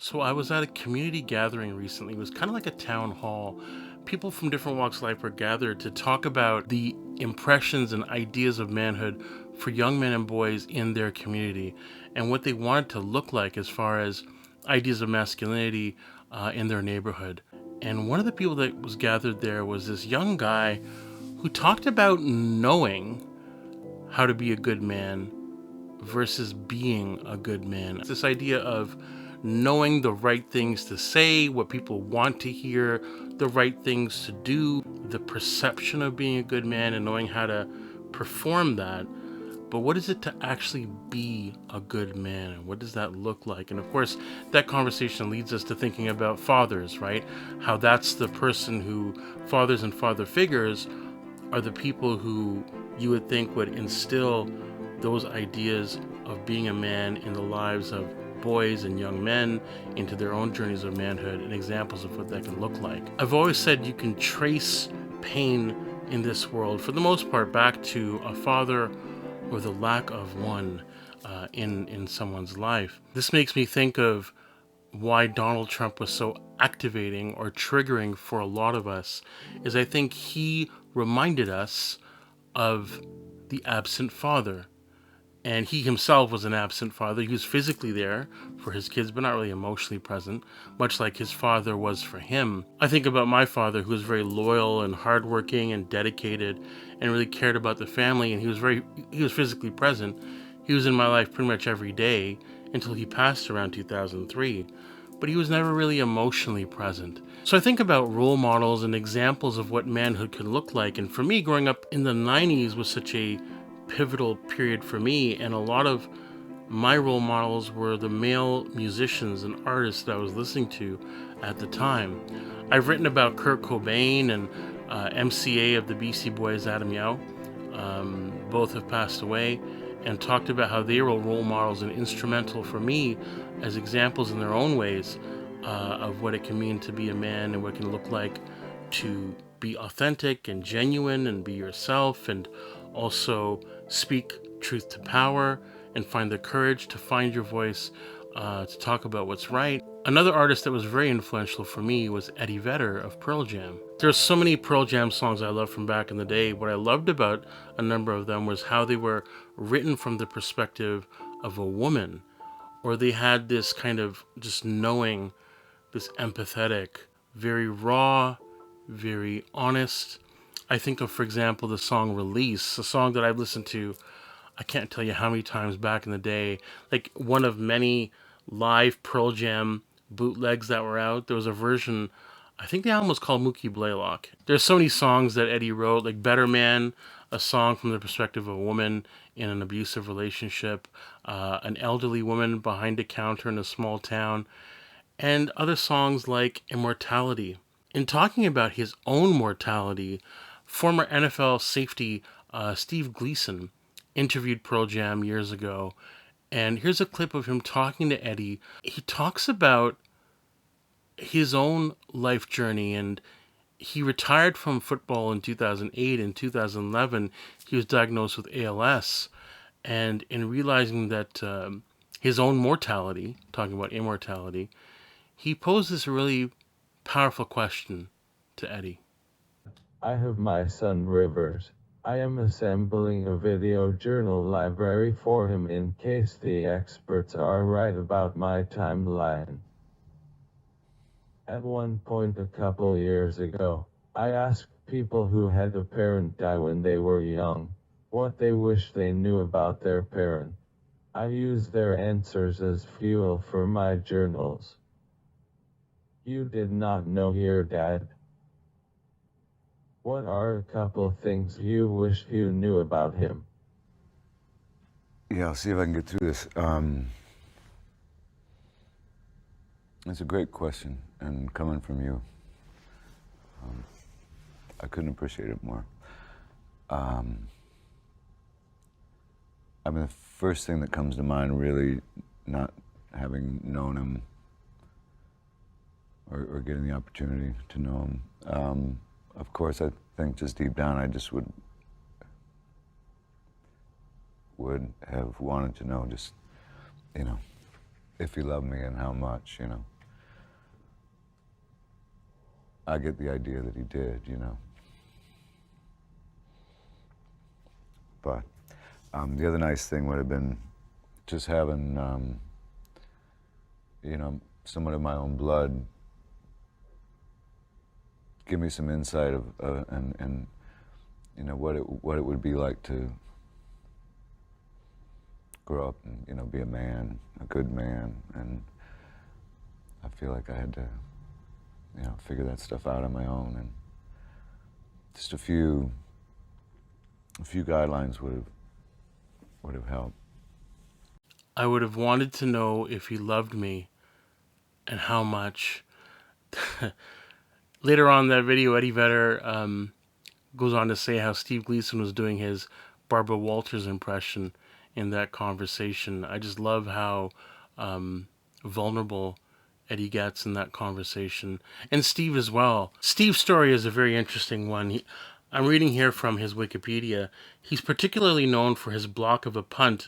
So I was at a community gathering recently. It was kind of like a town hall. People from different walks of life were gathered to talk about the impressions and ideas of manhood for young men and boys in their community and what they wanted to look like as far as ideas of masculinity in their neighborhood. And one of the people that was gathered there was this young guy who talked about knowing how to be a good man versus being a good man. This idea of knowing the right things to say, what people want to hear, the right things to do, the perception of being a good man and knowing how to perform that. But what is it to actually be a good man? And what does that look like? And of course, that conversation leads us to thinking about fathers, right? How that's the person who, fathers and father figures, are the people who you would think would instill those ideas of being a man in the lives of boys and young men into their own journeys of manhood and examples of what that can look like. I've always said you can trace pain in this world, for the most part, back to a father or the lack of one in someone's life. This makes me think of why Donald Trump was so activating or triggering for a lot of us, is I think he reminded us of the absent father. And he himself was an absent father. He was physically there for his kids, but not really emotionally present, much like his father was for him. I think about my father, who was very loyal and hardworking and dedicated and really cared about the family. And he was physically present. He was in my life pretty much every day until he passed around 2003. But he was never really emotionally present. So I think about role models and examples of what manhood can look like. And for me, growing up in the 90s was such a pivotal period for me, and a lot of my role models were the male musicians and artists that I was listening to at the time. I've written about Kurt Cobain and MCA of the Beastie Boys, Adam Yao. Both have passed away, and talked about how they were role models and instrumental for me as examples in their own ways of what it can mean to be a man and what it can look like to be authentic and genuine and be yourself, and also speak truth to power and find the courage to find your voice, to talk about what's right. Another artist that was very influential for me was Eddie Vedder of Pearl Jam. There's so many Pearl Jam songs I love from back in the day. What I loved about a number of them was how they were written from the perspective of a woman, or they had this kind of just knowing, this empathetic, very raw, very honest. I think of, for example, the song Release, a song that I've listened to, I can't tell you how many times back in the day, like one of many live Pearl Jam bootlegs that were out. There was a version, I think the album was called Mookie Blaylock. There's so many songs that Eddie wrote, like Better Man, a song from the perspective of a woman in an abusive relationship, an elderly woman behind a counter in a small town, and other songs like Immortality. In talking about his own mortality, former NFL safety Steve Gleason interviewed Pearl Jam years ago, and here's a clip of him talking to Eddie. He talks about his own life journey, and he retired from football in 2008. In 2011, he was diagnosed with ALS, and in realizing that his own mortality, talking about immortality, he posed this really powerful question to Eddie. I have my son Rivers. I am assembling a video journal library for him in case the experts are right about my timeline. At one point a couple years ago, I asked people who had a parent die when they were young what they wish they knew about their parent. I used their answers as fuel for my journals. You did not know your dad? What are a couple things you wish you knew about him? Yeah, I'll see if I can get through this. It's a great question, and coming from you, I couldn't appreciate it more. I mean, the first thing that comes to mind, really, not having known him or getting the opportunity to know him, of course, I think just deep down, I just would have wanted to know, just, you know, if he loved me and how much, you know. I get the idea that he did, you know. But the other nice thing would have been just having, you know, someone of my own blood give me some insight of and you know what it would be like to grow up and, you know, be a man, a good man. And I feel like I had to, you know, figure that stuff out on my own, and just a few guidelines would have helped. I would have wanted to know if he loved me and how much. Later on in that video, Eddie Vedder goes on to say how Steve Gleason was doing his Barbara Walters impression in that conversation. I just love how vulnerable Eddie gets in that conversation, and Steve as well. Steve's story is a very interesting one. I'm reading here from his Wikipedia. He's particularly known for his block of a punt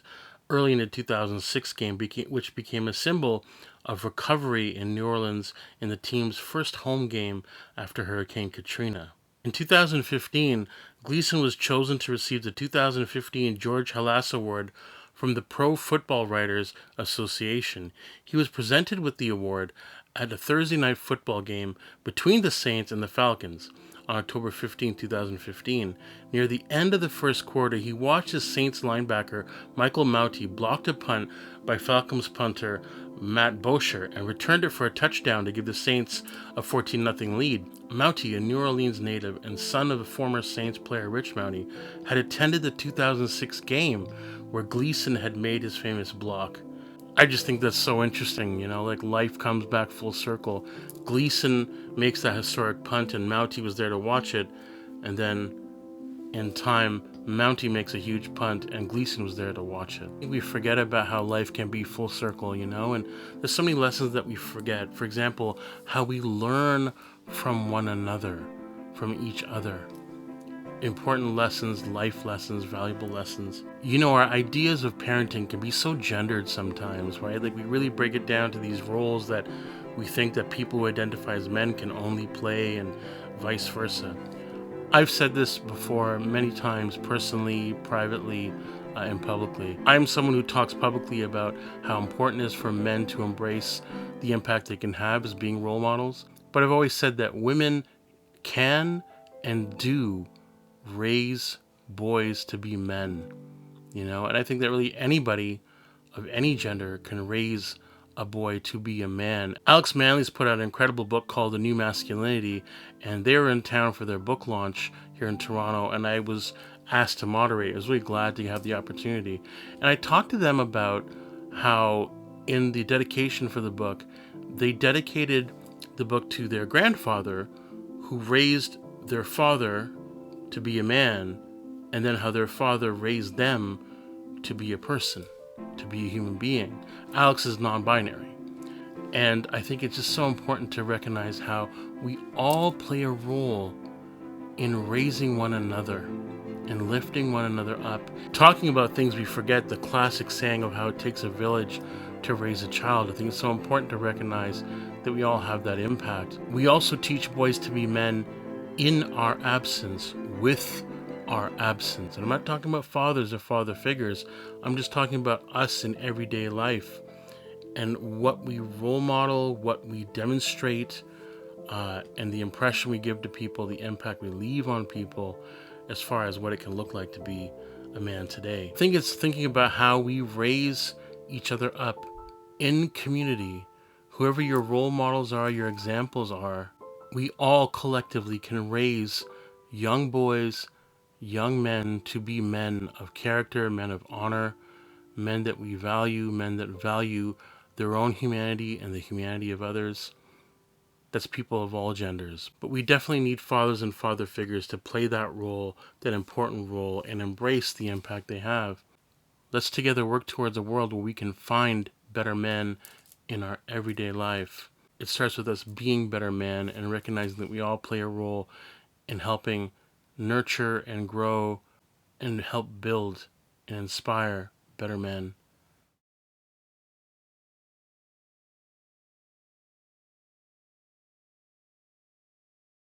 early in the 2006 game, which became a symbol of recovery in New Orleans in the team's first home game after Hurricane Katrina. In 2015, Gleason was chosen to receive the 2015 George Halas Award from the Pro Football Writers Association. He was presented with the award at a Thursday night football game between the Saints and the Falcons on October 15, 2015. Near the end of the first quarter, he watched his Saints linebacker Michael Mauti blocked a punt by Falcons punter Matt Bosher and returned it for a touchdown to give the Saints a 14-0 lead. Mauti, a New Orleans native and son of a former Saints player Rich Mauti, had attended the 2006 game where Gleason had made his famous block. I just think that's so interesting, you know, like life comes back full circle. Gleason makes that historic punt and Mauti was there to watch it, and then in time, Mauti makes a huge punt and Gleason was there to watch it. We forget about how life can be full circle, you know, and there's so many lessons that we forget. For example, how we learn from one another, from each other. Important lessons, life lessons, valuable lessons. You know, our ideas of parenting can be so gendered sometimes, right? Like we really break it down to these roles that we think that people who identify as men can only play and vice versa. I've said this before many times, personally, privately, and publicly. I'm someone who talks publicly about how important it is for men to embrace the impact they can have as being role models. But I've always said that women can and do raise boys to be men, you know, and I think that really anybody of any gender can raise a boy to be a man. Alex Manley's put out an incredible book called The New Masculinity, and they were in town for their book launch here in Toronto, and I was asked to moderate. I was really glad to have the opportunity. And I talked to them about how in the dedication for the book, they dedicated the book to their grandfather who raised their father to be a man, and then how their father raised them to be a person, to be a human being. Alex is non-binary. And I think it's just so important to recognize how we all play a role in raising one another and lifting one another up. Talking about things we forget, the classic saying of how it takes a village to raise a child. I think it's so important to recognize that we all have that impact. We also teach boys to be men in our absence, with our absence. And I'm not talking about fathers or father figures. I'm just talking about us in everyday life and what we role model, what we demonstrate, and the impression we give to people, the impact we leave on people as far as what it can look like to be a man today. I think it's thinking about how we raise each other up in community. Whoever your role models are, your examples are, we all collectively can raise young boys, young men to be men of character, men of honor, men that we value, men that value their own humanity and the humanity of others. That's people of all genders. But we definitely need fathers and father figures to play that role, that important role, and embrace the impact they have. Let's together work towards a world where we can find better men in our everyday life. It starts with us being better men and recognizing that we all play a role in helping nurture and grow and help build and inspire better men.